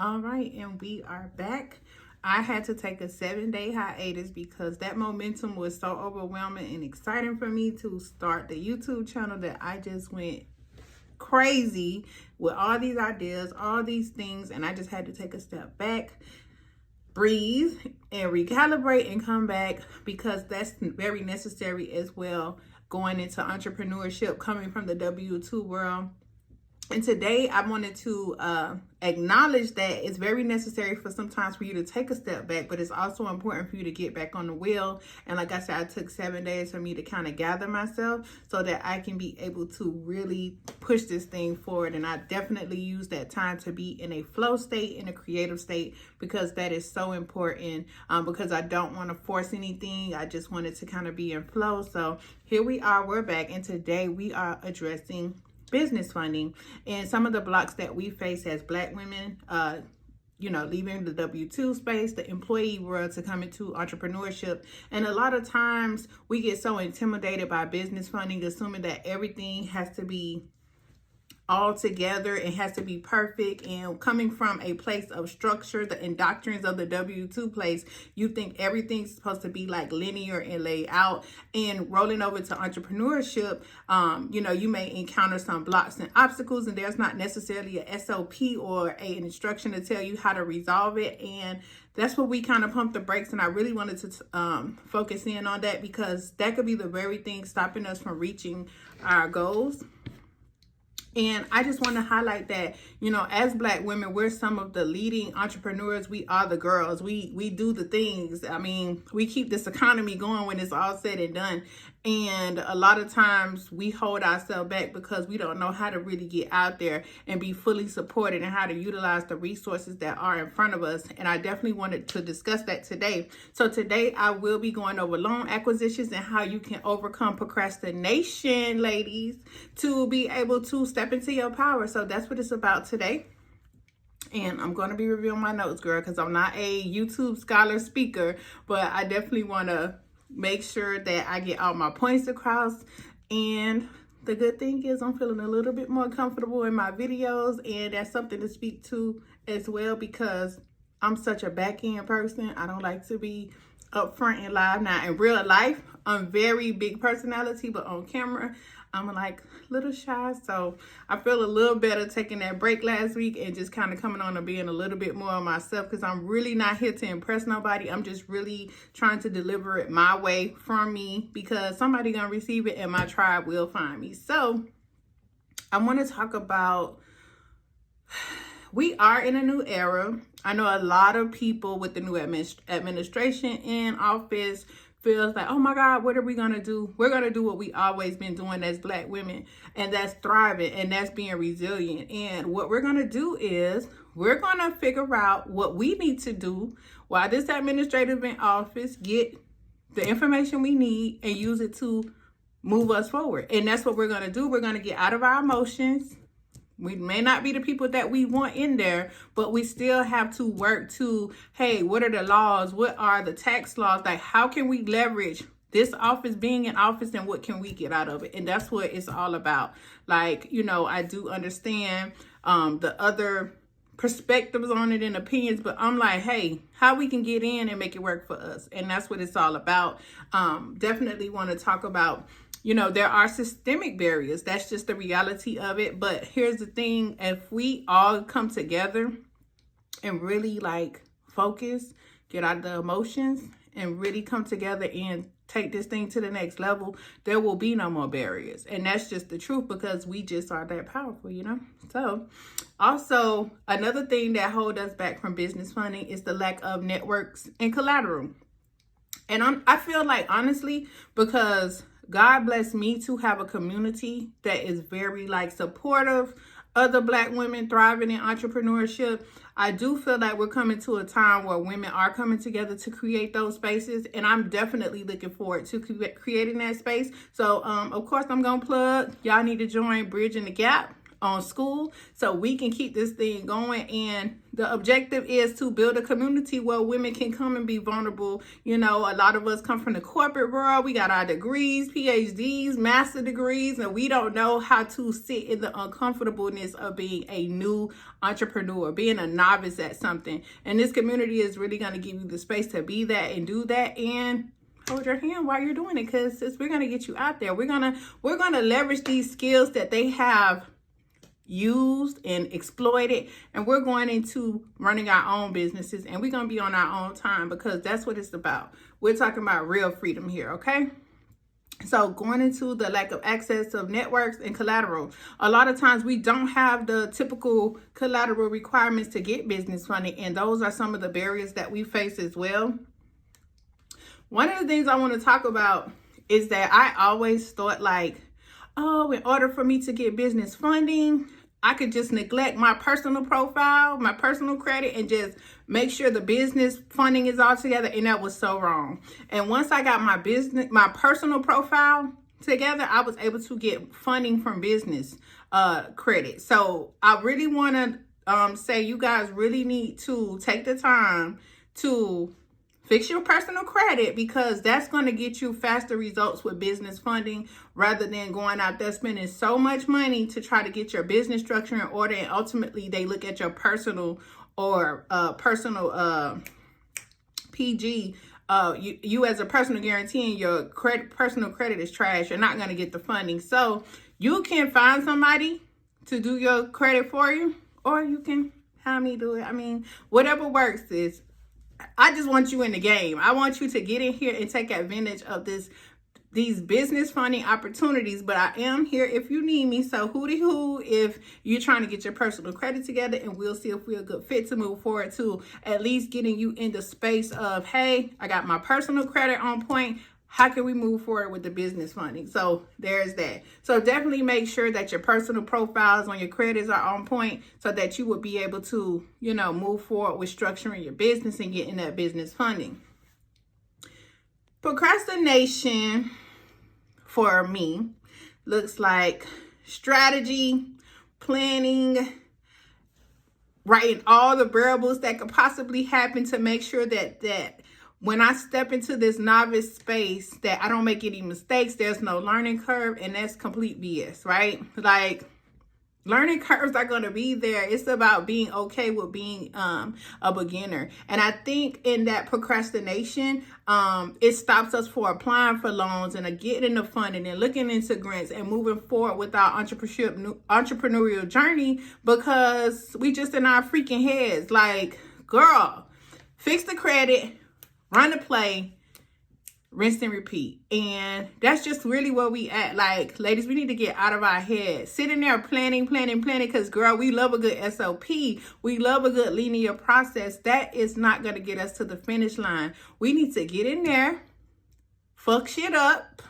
All right, and we are back. I had to take a 7-day hiatus because that momentum was so overwhelming and exciting for me to start the YouTube channel that I just went crazy with all these ideas, all these things, and I just had to take a step back, breathe, and recalibrate and come back because that's very necessary as well going into entrepreneurship, coming from the W-2 world. And today I wanted to acknowledge that it's very necessary for sometimes for you to take a step back, but it's also important for you to get back on the wheel. And like I said, I took 7 days for me to kind of gather myself so that I can be able to really push this thing forward. And I definitely use that time to be in a flow state, in a creative state, because that is so important, because I don't want to force anything. I just wanted to kind of be in flow. So here we are, we're back. And today we are addressing business funding and some of the blocks that we face as Black women, leaving the W-2 space, the employee world, to come into entrepreneurship. And a lot of times we get so intimidated by business funding, assuming that everything has to be all together, it has to be perfect. And coming from a place of structure, the indoctrines of the W-2 place, you think everything's supposed to be like linear and laid out. And rolling over to entrepreneurship, you may encounter some blocks and obstacles, and there's not necessarily a SOP or an instruction to tell you how to resolve it. And that's what we kind of pump the brakes. And I really wanted to focus in on that, because that could be the very thing stopping us from reaching our goals. And I just want to highlight that, as Black women, we're some of the leading entrepreneurs. We are the girls. We do the things. I mean, we keep this economy going when it's all said and done. And a lot of times we hold ourselves back because we don't know how to really get out there and be fully supported and how to utilize the resources that are in front of us. And I definitely wanted to discuss that today. So today I will be going over loan acquisitions and how you can overcome procrastination, ladies, to be able to step into your power. So that's what it's about today. And I'm going to be reviewing my notes, girl, because I'm not a YouTube scholar speaker, but I definitely want to make sure that I get all my points across. And the good thing is I'm feeling a little bit more comfortable in my videos, and that's something to speak to as well, because I'm such a back end person. I don't like to be up front and live. Now in real life, I'm very big personality, but on camera, I'm like a little shy. So I feel a little better taking that break last week and just kind of coming on and being a little bit more of myself, because I'm really not here to impress nobody. I'm just really trying to deliver it my way, from me, because somebody gonna receive it and my tribe will find me. So I want to talk about, we are in a new era. I know a lot of people with the new administration in office feels like, oh my God, what are we going to do? We're going to do what we always been doing as Black women, and that's thriving, and that's being resilient. And what we're going to do is we're going to figure out what we need to do while this administrative in office, get the information we need and use it to move us forward. And that's what we're going to do. We're going to get out of our emotions. We may not be the people that we want in there, but we still have to work to, hey, what are the laws? What are the tax laws? Like, how can we leverage this office being in office, and what can we get out of it? And that's what it's all about. Like, I do understand the other perspectives on it and opinions, but I'm like, hey, how we can get in and make it work for us. And that's what it's all about. Definitely want to talk about, there are systemic barriers. That's just the reality of it. But here's the thing. If we all come together and really focus, get out of the emotions, and really come together and take this thing to the next level, there will be no more barriers. And that's just the truth, because we just are that powerful, So also, another thing that holds us back from business funding is the lack of networks and collateral. And I feel like, honestly, because God blessed me to have a community that is very supportive, other Black women thriving in entrepreneurship. I do feel like we're coming to a time where women are coming together to create those spaces. And I'm definitely looking forward to creating that space. So, of course, I'm going to plug. Y'all need to join Bridging the Gap. on Skool so we can keep this thing going. And the objective is to build a community where women can come and be vulnerable. You know, a lot of us come from the corporate world. We got our degrees, PhDs, master degrees, and we don't know how to sit in the uncomfortableness of being a new entrepreneur, being a novice at something. And this community is really going to give you the space to be that and do that, and hold your hand while you're doing it, because we're going to get you out there. We're going to leverage these skills that they have used and exploited, and we're going into running our own businesses, and we're going to be on our own time, because that's what it's about. We're talking about real freedom here, okay? So going into the lack of access of networks and collateral. A lot of times we don't have the typical collateral requirements to get business funding, and those are some of the barriers that we face as well. One of the things I want to talk about is that I always thought like, oh, in order for me to get business funding, I could just neglect my personal profile, my personal credit, and just make sure the business funding is all together. And that was so wrong. And once I got my personal profile together, I was able to get funding from business credit. So I really want to say you guys really need to take the time to fix your personal credit, because that's going to get you faster results with business funding rather than going out there spending so much money to try to get your business structure in order. And ultimately, they look at your personal or PG. You as a personal guarantee, and your personal credit is trash. You're not going to get the funding. So you can find somebody to do your credit for you, or you can have me do it. I mean, whatever works is. I just want you in the game. I want you to get in here and take advantage of these business funding opportunities. But I am here if you need me. So hooty hoo if you're trying to get your personal credit together, and we'll see if we're a good fit to move forward to at least getting you in the space of, hey, I got my personal credit on point. How can we move forward with the business funding? So there's that. So definitely make sure that your personal profiles on your credits are on point so that you would be able to, you know, move forward with structuring your business and getting that business funding. Procrastination for me looks like strategy, planning, writing all the variables that could possibly happen to make sure that when I step into this novice space, that I don't make any mistakes. There's no learning curve, and that's complete BS, right? Like, learning curves are going to be there. It's about being okay with being a beginner. And I think in that procrastination, it stops us for applying for loans and getting the funding and looking into grants and moving forward with our entrepreneurial journey, because we just in our freaking heads. Like, girl, fix the credit, run the play, rinse and repeat. And that's just really where we at. Like, ladies, we need to get out of our head. Sitting there planning, because, girl, we love a good SOP. We love a good linear process. That is not going to get us to the finish line. We need to get in there, fuck shit up,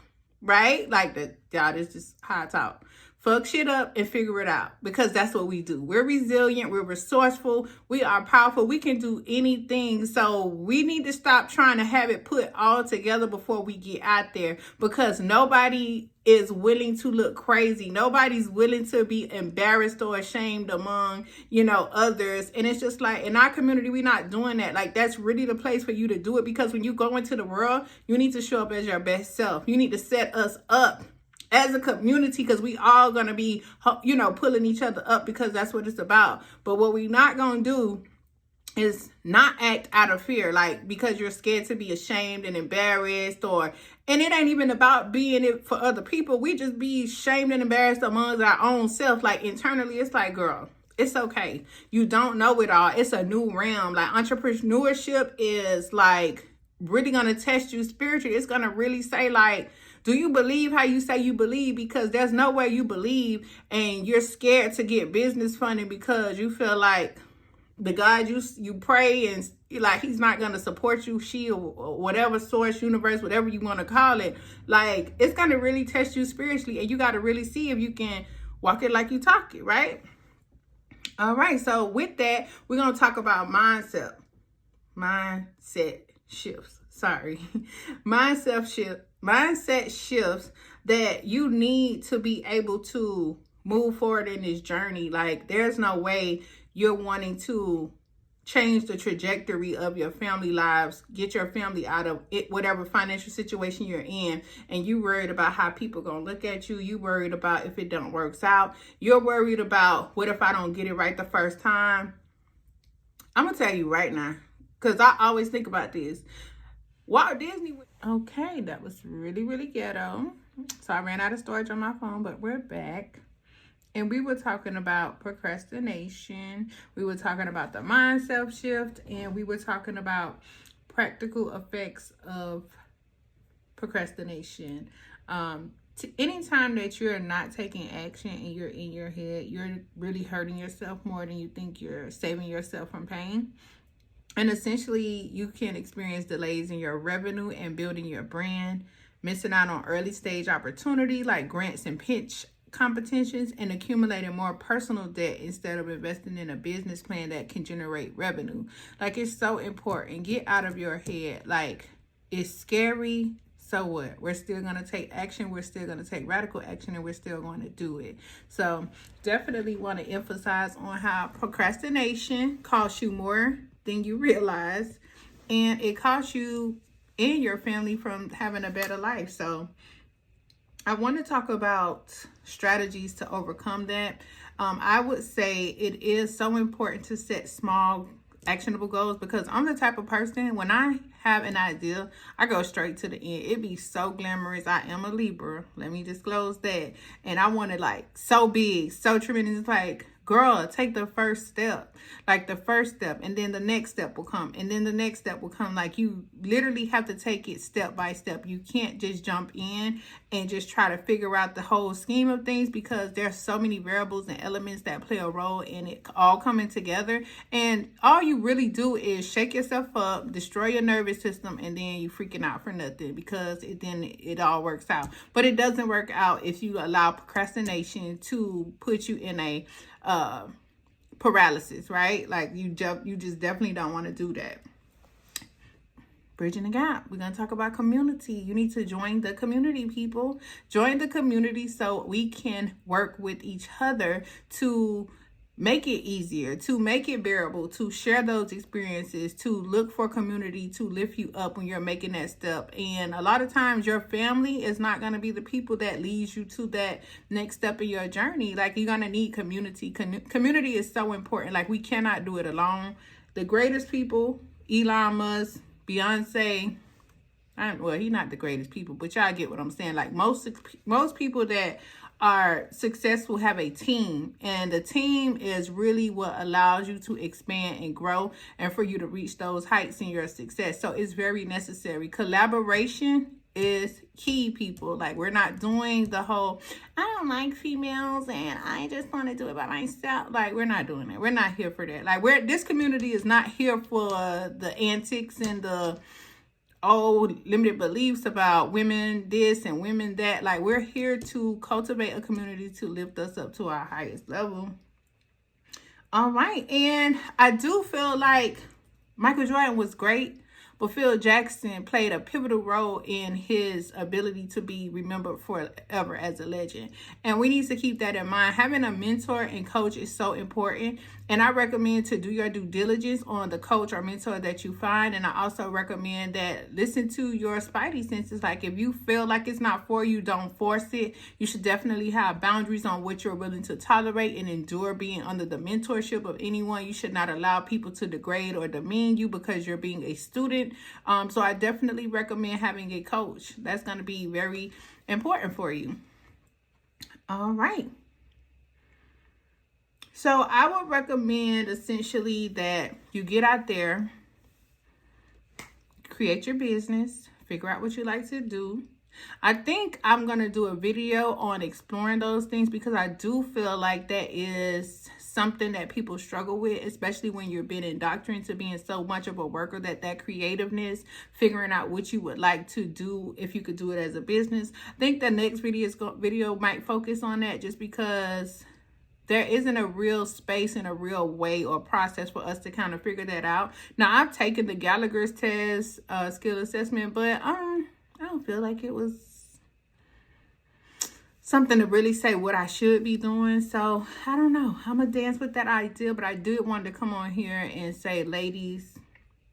right? Like, y'all, this is how I talk. Fuck shit up and figure it out, because that's what we do. We're resilient. We're resourceful. We are powerful. We can do anything. So we need to stop trying to have it put all together before we get out there, because nobody is willing to look crazy. Nobody's willing to be embarrassed or ashamed among, others. And it's just like, in our community, we're not doing that. Like, that's really the place for you to do it, because when you go into the world, you need to show up as your best self. You need to set us up as a community, because we all going to be, pulling each other up, because that's what it's about. But what we not going to do is not act out of fear, like because you're scared to be ashamed and embarrassed, and it ain't even about being it for other people. We just be shamed and embarrassed amongst our own self. Like, internally, it's like, girl, it's okay. You don't know it all. It's a new realm. Like, entrepreneurship is like really going to test you spiritually. It's going to really say, like, do you believe how you say you believe? Because there's no way you believe and you're scared to get business funding because you feel like the God you pray and like he's not going to support you, she or whatever source, universe, whatever you want to call it. Like, it's going to really test you spiritually, and you got to really see if you can walk it like you talk it, right? All right. So with that, we're going to talk about mindset shifts. Mindset shifts that you need to be able to move forward in this journey. Like, there's no way you're wanting to change the trajectory of your family lives, get your family out of it, whatever financial situation you're in, and you worried about how people gonna look at you. You worried about if it don't works out. You're worried about, what if I don't get it right the first time? I'm gonna tell you right now, because I always think about this. Walt Disney. Okay, that was really, really ghetto. So I ran out of storage on my phone, but we're back. And we were talking about procrastination. We were talking about the mindset shift. And we were talking about practical effects of procrastination. Anytime that you're not taking action and you're in your head, you're really hurting yourself more than you think you're saving yourself from pain. And essentially, you can experience delays in your revenue and building your brand, missing out on early stage opportunity like grants and pitch competitions, and accumulating more personal debt instead of investing in a business plan that can generate revenue. Like, it's so important. Get out of your head. Like, it's scary. So what? We're still going to take action. We're still going to take radical action, and we're still going to do it. So definitely want to emphasize on how procrastination costs you more than you realize, and it costs you and your family from having a better life. So I want to talk about strategies to overcome that. I would say it is so important to set small, actionable goals, because I'm the type of person, when I have an idea, I go straight to the end. It be so glamorous. I am a Libra. Let me disclose that. And I want it like so big, so tremendous. It's like, girl, take the first step. Like, the first step, and then the next step will come, and then the next step will come. Like, you literally have to take it step by step. You can't just jump in and just try to figure out the whole scheme of things, because there's so many variables and elements that play a role in it all coming together. And all you really do is shake yourself up, destroy your nervous system, and then you freaking out for nothing, because then it all works out. But it doesn't work out if you allow procrastination to put you in a paralysis, right? Like, you just definitely don't want to do that. Bridging the gap. We're going to talk about community. You need to join the community, people. Join the community so we can work with each other to make it easier, to make it bearable, to share those experiences, to look for community to lift you up when you're making that step. And a lot of times your family is not going to be the people that leads you to that next step in your journey. Like, you're going to need community. Community is so important. Like, we cannot do it alone. The greatest people, Elon Musk, Beyonce, well, he's not the greatest people, but y'all get what I'm saying. Like, most people that are successful have a team, and the team is really what allows you to expand and grow, and for you to reach those heights in your success. So it's very necessary. Collaboration is key, people. Like, we're not doing the whole, I don't like females and I just want to do it by myself. Like, we're not doing that. We're not here for that. Like, this community is not here for the antics and the limited beliefs about women this and women that. Like, we're here to cultivate a community to lift us up to our highest level. All right. And I do feel like Michael Jordan was great, but Phil Jackson played a pivotal role in his ability to be remembered forever as a legend. And we need to keep that in mind. Having a mentor and coach is so important. And I recommend to do your due diligence on the coach or mentor that you find. And I also recommend that listen to your spidey senses. Like, if you feel like it's not for you, don't force it. You should definitely have boundaries on what you're willing to tolerate and endure being under the mentorship of anyone. You should not allow people to degrade or demean you because you're being a student. So I definitely recommend having a coach. That's going to be very important for you. All right. So I would recommend essentially that you get out there, create your business, figure out what you like to do. I think I'm going to do a video on exploring those things, because I do feel like that is something that people struggle with, especially when you're being indoctrinated to being so much of a worker, that creativeness, figuring out what you would like to do, if you could do it as a business. I think the next video might focus on that, just because there isn't a real space and a real way or process for us to kind of figure that out. Now, I've taken the Gallagher's test, skill assessment, but I don't feel like it was something to really say what I should be doing. So I don't know. I'm gonna dance with that idea, but I did want to come on here and say, ladies,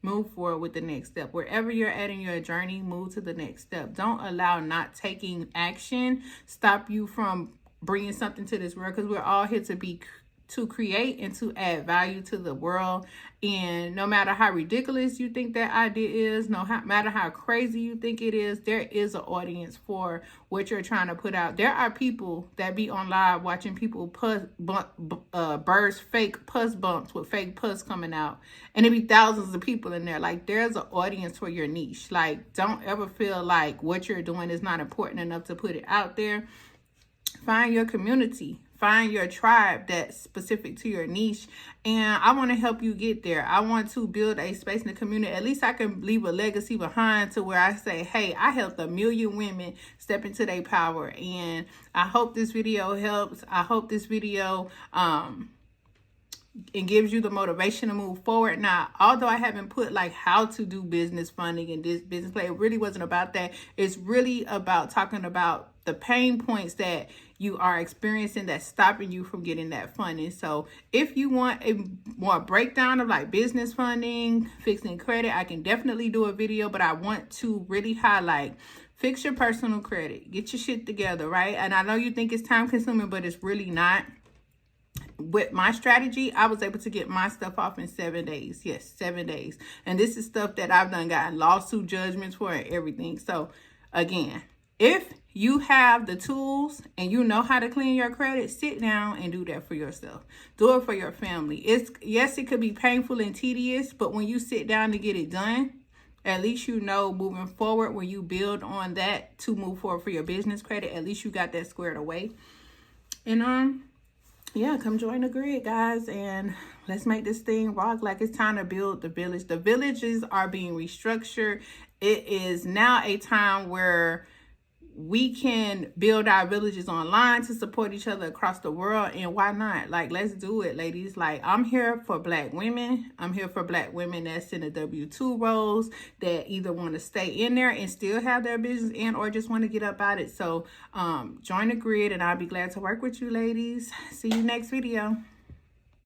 move forward with the next step. Wherever you're at in your journey, move to the next step. Don't allow not taking action stop you from bringing something to this world, because we're all here to create and to add value to the world. And no matter how ridiculous you think that idea is, matter how crazy you think it is, there is an audience for what you're trying to put out. There are people that be on live watching people burst fake pus bumps with fake pus coming out, and it be thousands of people in there. Like, there's an audience for your niche. Like, don't ever feel like what you're doing is not important enough to put it out there. Find your community. Find your tribe that's specific to your niche. And I want to help you get there. I want to build a space in the community. At least I can leave a legacy behind to where I say, hey, I helped 1 million women step into their power. And I hope this video helps. I hope this video it gives you the motivation to move forward. Now, although I haven't put like how to do business funding and this business play, it really wasn't about that. It's really about talking about the pain points that you are experiencing that's stopping you from getting that funding. So if you want a more breakdown of like business funding, fixing credit, I can definitely do a video, but I want to really highlight fix your personal credit, get your shit together, right? And I know you think it's time consuming, but it's really not. With my strategy, I was able to get my stuff off in 7 days. Yes, 7 days. And this is stuff that I've done gotten lawsuit judgments for and everything. So again, if you have the tools and you know how to clean your credit, sit down and do that for yourself. Do it for your family. Yes, it could be painful and tedious, but when you sit down to get it done, at least you know moving forward, when you build on that to move forward for your business credit, at least you got that squared away. And yeah, come join the grid, guys, and let's make this thing rock. Like, it's time to build the village. The villages are being restructured. It is now a time where we can build our villages online to support each other across the world. And why not? Like, let's do it, ladies. Like, I'm here for Black women. I'm here for Black women that's in the W-2 roles, that either want to stay in there and still have their business and or just want to get up out it. So join the grid, and I'll be glad to work with you, ladies. See you next video.